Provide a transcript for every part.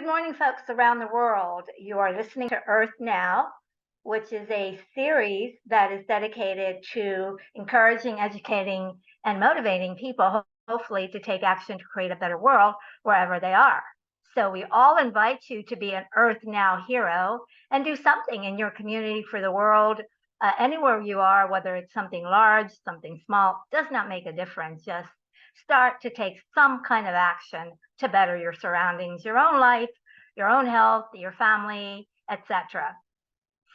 good morning, folks around the world. You are listening to Earth Now, which is a series that is dedicated to encouraging, educating, and motivating people, hopefully, to take action to create a better world wherever they are. So we all invite you to be an Earth Now hero and do something in your community for the world, anywhere you are, whether it's something large, something small, does not make a difference. Just start to take some kind of action to better your surroundings, your own life, your own health, your family, etc.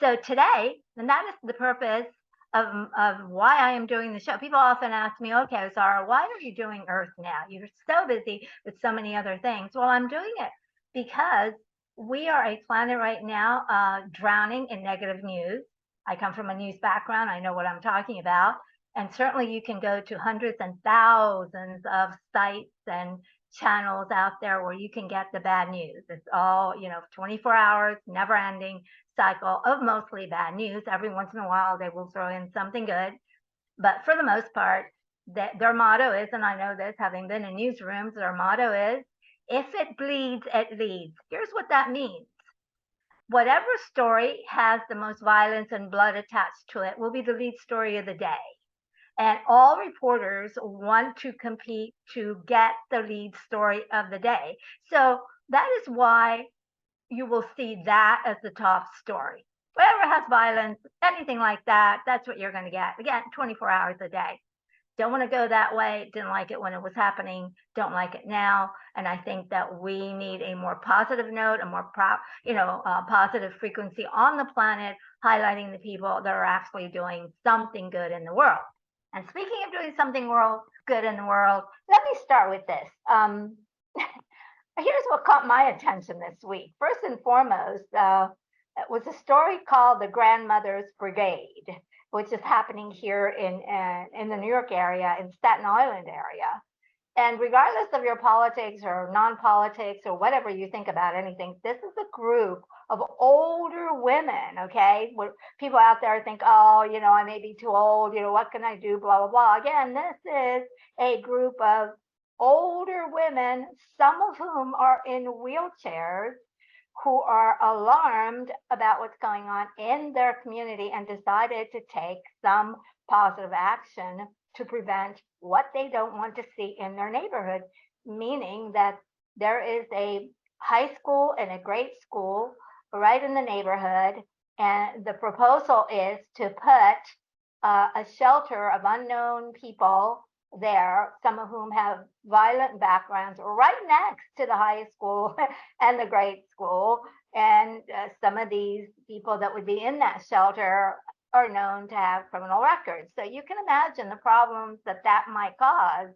So today, and that is the purpose of why I am doing the show. People often ask me, okay, Zara, why are you doing Earth Now? You're so busy with so many other things. Well, I'm doing it because we are a planet right now drowning in negative news. I come from a news background. I know what I'm talking about. And certainly you can go to hundreds and thousands of sites and channels out there where you can get the bad news. It's all, 24 hours, never ending cycle of mostly bad news. Every once in a while, they will throw in something good. But for the most part, their motto is, and I know this, having been in newsrooms, their motto is, if it bleeds, it leads. Here's what that means. Whatever story has the most violence and blood attached to it will be the lead story of the day. And all reporters want to compete to get the lead story of the day. So that is why you will see that as the top story. Whatever has violence, anything like that, that's what you're going to get. Again, 24 hours a day. Don't want to go that way. Didn't like it when it was happening. Don't like it now. And I think that we need a more positive note, a more positive frequency on the planet, highlighting the people that are actually doing something good in the world. And speaking of doing something good in the world, let me start with this. Here's what caught my attention this week. First and foremost, it was a story called The Grandmother's Brigade, which is happening here in the New York area, in Staten Island area. And regardless of your politics or non-politics or whatever you think about anything, this is a group of older women, okay? Where people out there think, oh, I may be too old, what can I do, blah, blah, blah. Again, this is a group of older women, some of whom are in wheelchairs, who are alarmed about what's going on in their community and decided to take some positive action to prevent what they don't want to see in their neighborhood, meaning that there is a high school and a grade school right in the neighborhood, and the proposal is to put a shelter of unknown people there, some of whom have violent backgrounds, right next to the high school and the grade school. And some of these people that would be in that shelter are known to have criminal records. So you can imagine the problems that might cause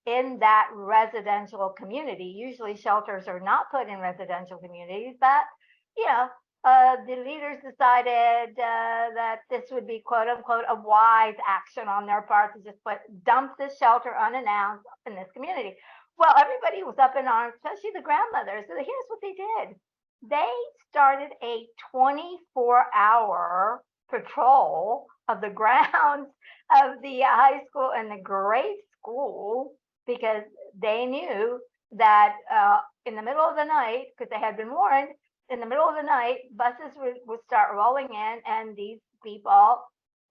in that residential community. Usually shelters are not put in residential communities, but the leaders decided that this would be quote unquote a wise action on their part to just dump this shelter unannounced in this community. Well, everybody was up in arms, especially the grandmothers. So here's what they did. They started a 24-hour patrol of the grounds of the high school and the grade school, because they knew that in the middle of the night, because they had been warned, in the middle of the night, buses would start rolling in, and these people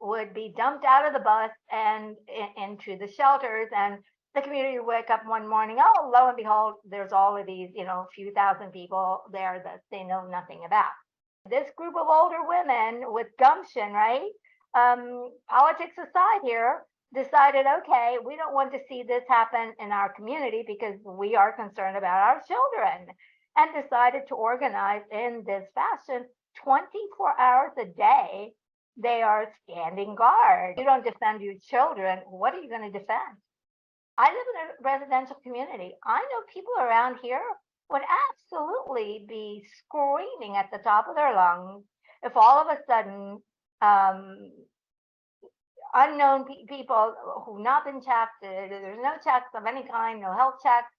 would be dumped out of the bus and into the shelters. And the community would wake up one morning, oh, lo and behold, there's all of these, few thousand people there that they know nothing about. This group of older women with gumption, right? Politics aside here, decided, okay, we don't want to see this happen in our community because we are concerned about our children, and decided to organize in this fashion 24 hours a day. They are standing guard. You don't defend your children, what are you going to defend? I live in a residential community. I know people around here would absolutely be screaming at the top of their lungs if all of a sudden unknown people who've not been checked, there's no checks of any kind, no health checks,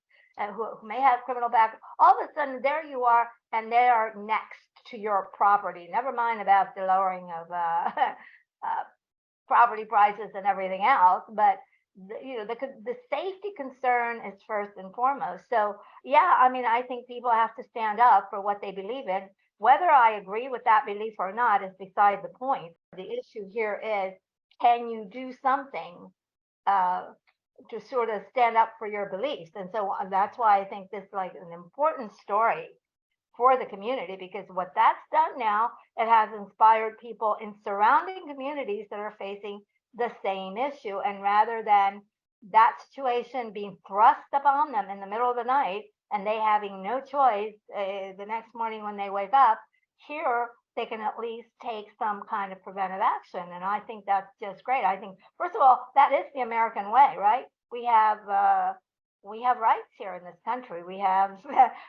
who may have criminal background, all of a sudden there you are, and they are next to your property. Never mind about the lowering of property prices and everything else, but the safety concern is first and foremost. So yeah, I mean, I think people have to stand up for what they believe in. Whether I agree with that belief or not is beside the point. The issue here is, can you do something uh, to sort of stand up for your beliefs? And so that's why I think this is like an important story for the community, because what that's done now, it has inspired people in surrounding communities that are facing the same issue. And rather than that situation being thrust upon them in the middle of the night and they having no choice the next morning when they wake up, here they can at least take some kind of preventive action. And I think that's just great. I think, first of all, that is the American way, right? We have rights here in this country. We have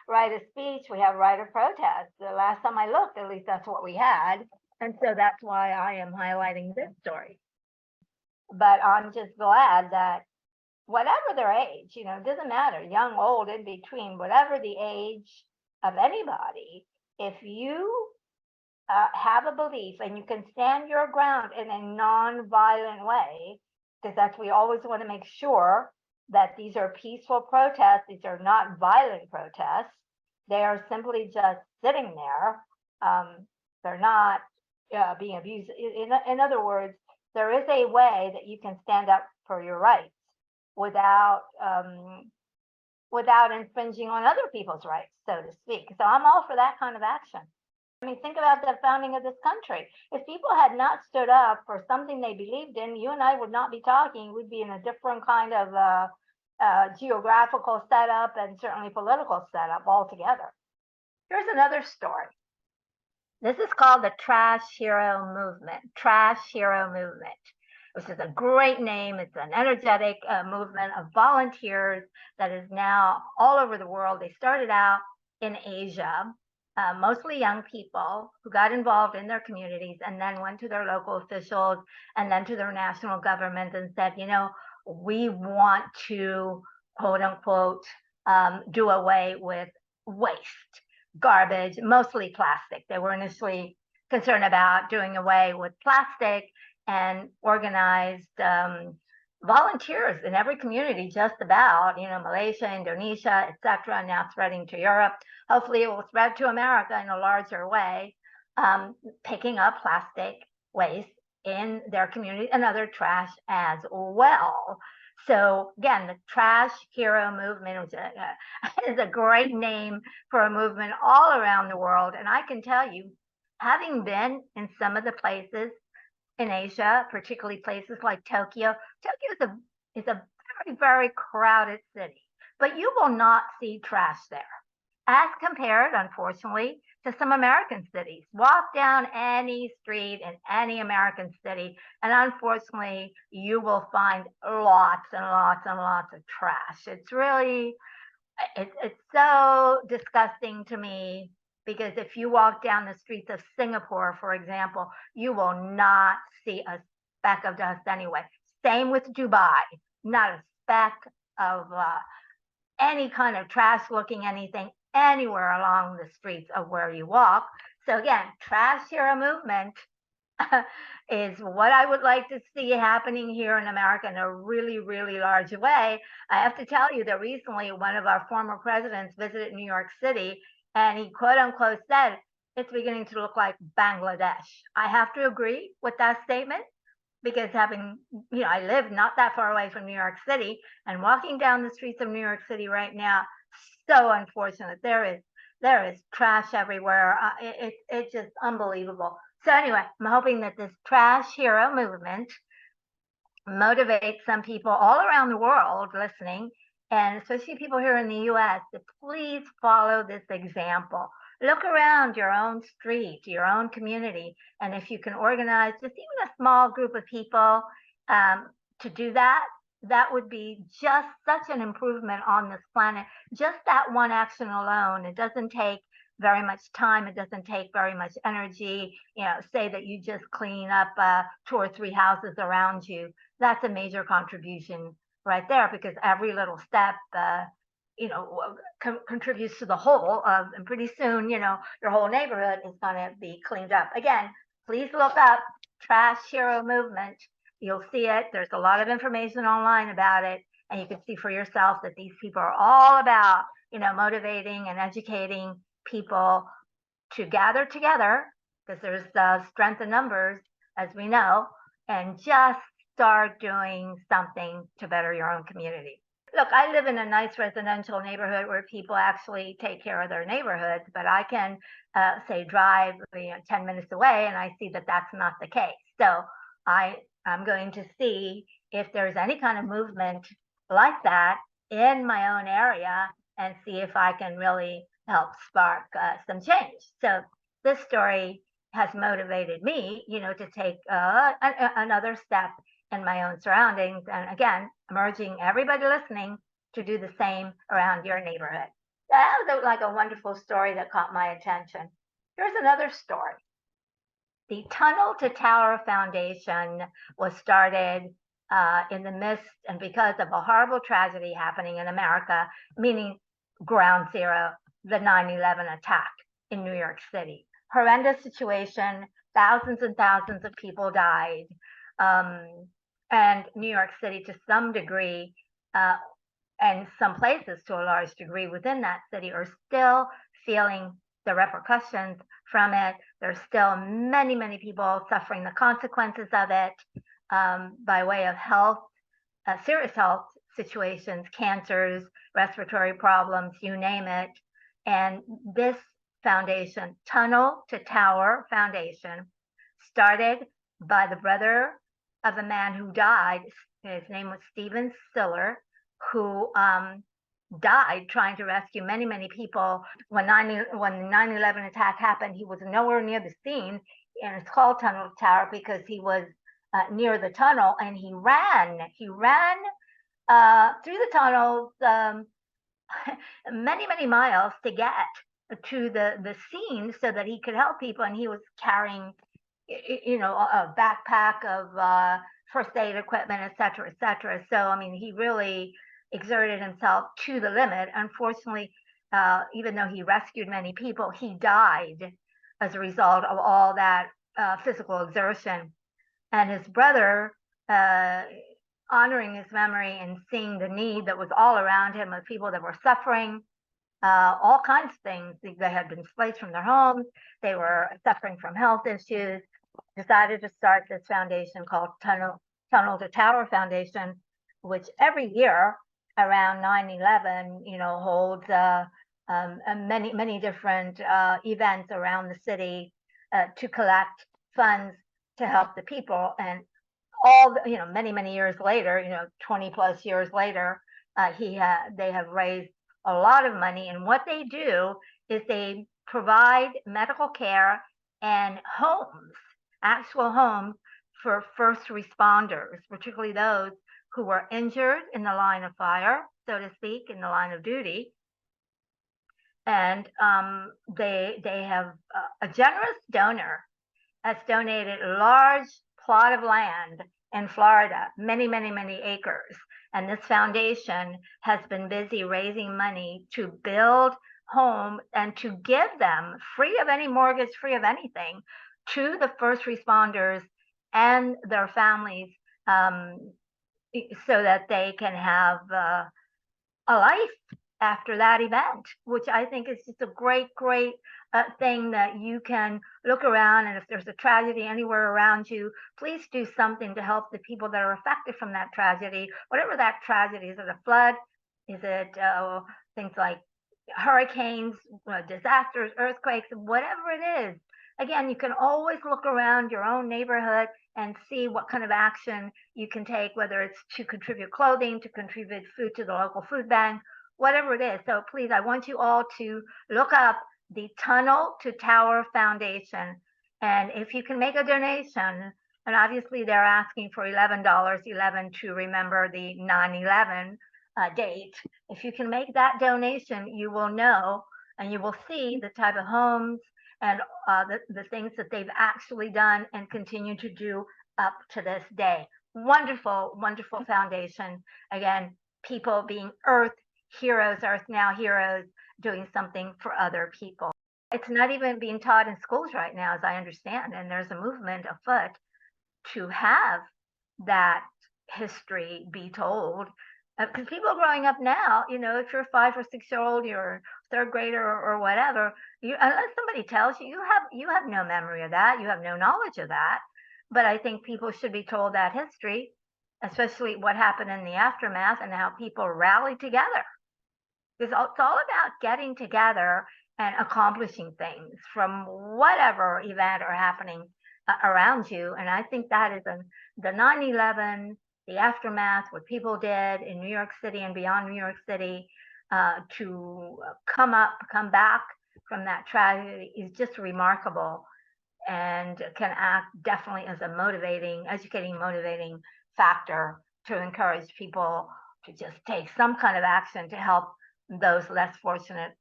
right of speech, we have right of protest. The last time I looked, at least that's what we had. And so that's why I am highlighting this story. But I'm just glad that whatever their age, it doesn't matter, young, old, in between, whatever the age of anybody, if you have a belief and you can stand your ground in a non-violent way, because that's, we always want to make sure that these are peaceful protests. These are not violent protests. They are simply just sitting there. They're not being abused. In other words, there is a way that you can stand up for your rights without without infringing on other people's rights, so to speak. So I'm all for that kind of action. I mean, think about the founding of this country. If people had not stood up for something they believed in, you and I would not be talking. We'd be in a different kind of geographical setup and certainly political setup altogether. Here's another story. This is called the Trash Hero Movement. Trash Hero Movement, which is a great name. It's an energetic movement of volunteers that is now all over the world. They started out in Asia. Mostly young people who got involved in their communities and then went to their local officials and then to their national government and said, we want to, quote unquote, do away with waste, garbage, mostly plastic. They were initially concerned about doing away with plastic and organized volunteers in every community, just about, Malaysia, Indonesia, etc., now spreading to Europe. Hopefully it will spread to America in a larger way, picking up plastic waste in their community and other trash as well. So again, the Trash Hero Movement is a great name for a movement all around the world. And I can tell you, having been in some of the places in Asia, particularly places like Tokyo. Tokyo is a very, very crowded city, but you will not see trash there, as compared, unfortunately, to some American cities. Walk down any street in any American city, and unfortunately, you will find lots and lots and lots of trash. It's really, it's so disgusting to me, because if you walk down the streets of Singapore, for example, you will not see a speck of dust anyway. Same with Dubai, not a speck of any kind of trash looking anything anywhere along the streets of where you walk. So again, Trash Hero Movement is what I would like to see happening here in America in a really, really large way. I have to tell you that recently one of our former presidents visited New York City, and he, quote unquote, said it's beginning to look like Bangladesh. I have to agree with that statement, because having, I live not that far away from New York City, and walking down the streets of New York City right now, so unfortunate. There is trash everywhere. It's just unbelievable. So anyway, I'm hoping that this Trash Hero Movement motivates some people all around the world listening, and especially people here in the U.S., to please follow this example. Look around your own street, your own community, and if you can organize just even a small group of people to do that, that would be just such an improvement on this planet. Just that one action alone. It doesn't take very much time. It doesn't take very much energy. Say that you just clean up 2 or 3 houses around you. That's a major contribution right there, because every little step contributes to the whole, and pretty soon, your whole neighborhood is going to be cleaned up. Again, please look up Trash Hero Movement. you'll see it. There's a lot of information online about it, and you can see for yourself that these people are all about, motivating and educating people to gather together, because there's strength in numbers, as we know, and just start doing something to better your own community. Look, I live in a nice residential neighborhood where people actually take care of their neighborhoods, but I can say drive 10 minutes away and I see that that's not the case. So I'm going to see if there's any kind of movement like that in my own area and see if I can really help spark some change. So this story has motivated me, to take another step in my own surroundings. And again, urging everybody listening to do the same around your neighborhood. That was like a wonderful story that caught my attention. Here's another story. The Tunnel to Tower Foundation was started in the midst and because of a horrible tragedy happening in America, meaning ground zero, the 9/11 attack in New York City. Horrendous situation, thousands and thousands of people died. And New York City, to some degree, and some places to a large degree within that city, are still feeling the repercussions from it. There's still many, many people suffering the consequences of it by way of health, serious health situations, cancers, respiratory problems, you name it. And this foundation, Tunnel to Tower Foundation, started by the brother of a man who died. His name was Stephen Siller, who died trying to rescue many, many people. When the 9/11 attack happened, he was nowhere near the scene, and it's called Tunnel to Tower because he was near the tunnel, and he ran through the tunnels many, many miles to get to the scene so that he could help people. And he was carrying, a backpack of first aid equipment, et cetera, et cetera. So, I mean, he really exerted himself to the limit. Unfortunately, even though he rescued many people, he died as a result of all that physical exertion. And his brother, honoring his memory and seeing the need that was all around him of people that were suffering, all kinds of things. They had been displaced from their homes. They were suffering from health issues. Decided to start this foundation called Tunnel to Tower Foundation, which every year around 9/11, holds many, many different events around the city to collect funds to help the people. And many, many years later, 20 plus years later, they have raised a lot of money. And what they do is they provide medical care and homes, actual homes for first responders, particularly those who were injured in the line of fire, so to speak, in the line of duty. And they have a generous donor has donated a large plot of land in Florida, many, many, many acres. And this foundation has been busy raising money to build homes and to give them free of any mortgage, free of anything, to the first responders and their families, so that they can have a life after that event, which I think is just a great, great thing that you can look around. And if there's a tragedy anywhere around you, please do something to help the people that are affected from that tragedy, whatever that tragedy is. Is it a flood? Is it things like hurricanes, disasters, earthquakes, whatever it is? Again, you can always look around your own neighborhood and see what kind of action you can take, whether it's to contribute clothing, to contribute food to the local food bank, whatever it is. So please, I want you all to look up the Tunnel to Tower Foundation. And if you can make a donation, and obviously they're asking for $11 to remember the 9/11 date. If you can make that donation, you will know and you will see the type of homes and the things that they've actually done and continue to do up to this day. Wonderful, wonderful foundation. Again, people being Earth heroes, EARTHNOW heroes, doing something for other people. It's not even being taught in schools right now, as I understand, and there's a movement afoot to have that history be told. Because people growing up now, if you're a 5 or 6 year old, you're a third grader or whatever, unless somebody tells you, you have no memory of that, you have no knowledge of that. But I think people should be told that history, especially what happened in the aftermath and how people rallied together. Because it's all about getting together and accomplishing things from whatever event or happening around you. And I think that is the 9/11, the aftermath, what people did in New York City and beyond New York City to come back from that tragedy is just remarkable and can act definitely as a educating, motivating factor to encourage people to just take some kind of action to help those less fortunate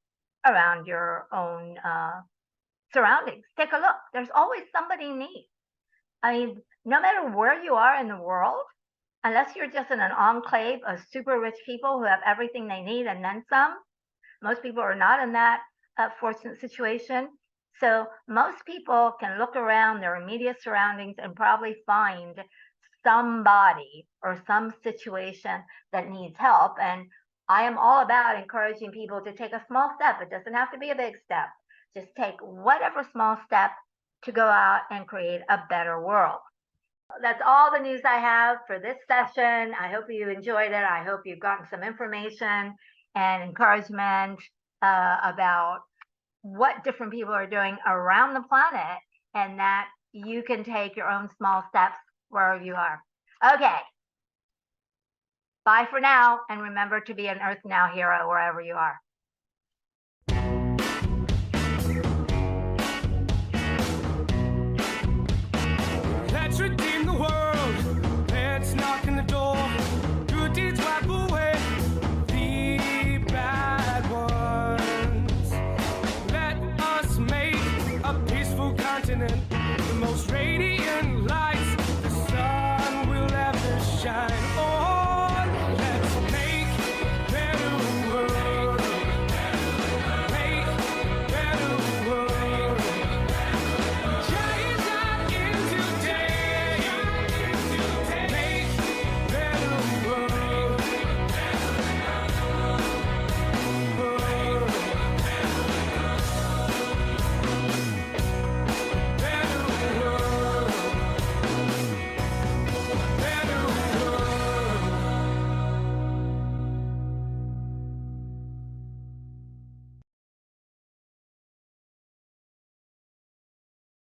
around your own surroundings. Take a look. There's always somebody in need. I mean, no matter where you are in the world, unless you're just in an enclave of super rich people who have everything they need and then some, most people are not in that fortunate situation. So most people can look around their immediate surroundings and probably find somebody or some situation that needs help. And I am all about encouraging people to take a small step. It doesn't have to be a big step. Just take whatever small step to go out and create a better world. That's all the news I have for this session. I hope you enjoyed it. I hope you've gotten some information and encouragement about what different people are doing around the planet, and that you can take your own small steps wherever you are. Okay. Bye for now, and remember to be an Earth Now hero wherever you are.